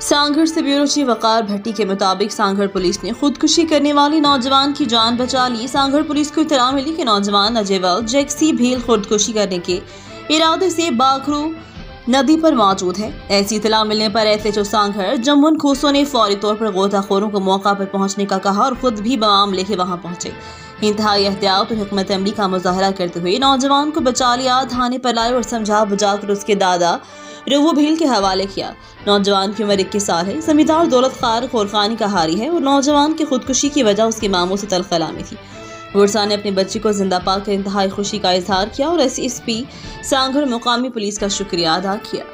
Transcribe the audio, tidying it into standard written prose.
सांगड़ से bureau chief वकार भट्टी के मुताबिक सांगड़ पुलिस ने खुदकुशी करने वाले नौजवान की जान बचा ली। सांगड़ पुलिस को इत्तला मिली कि नौजवान अजयवल जैक्सी भील खुदकुशी करने के इरादे से बाखरू नदी पर मौजूद है। ऐसी इत्तला मिलने पर एसएचओ सांगड़ जम्मुन खोसो ने फौरी तौर पर गोताखोरों को मौका पर पहुंचने का कहा और खुद भी बम लेके वहां पहुंचे। इंतहाई एहतियात और हिकमत अमली का मुजाहरा करते हुए नौजवान को बचा लिया, थाने पर लाए और समझा बुझाकर उसके दादा रवो भील के हवाले किया। नौजवान की उम्र 21 साल है। जमींदार दौलत खार खोरखानी का हारी है और नौजवान की खुदकुशी की वजह उसके मामू से तल्ख कलामी थी। गुरसा ने अपनी बच्ची को जिंदा पाकर इंतहाई खुशी का इजहार किया और एसएसपी सांगड़ मुकामी पुलिस का शुक्रिया अदा किया।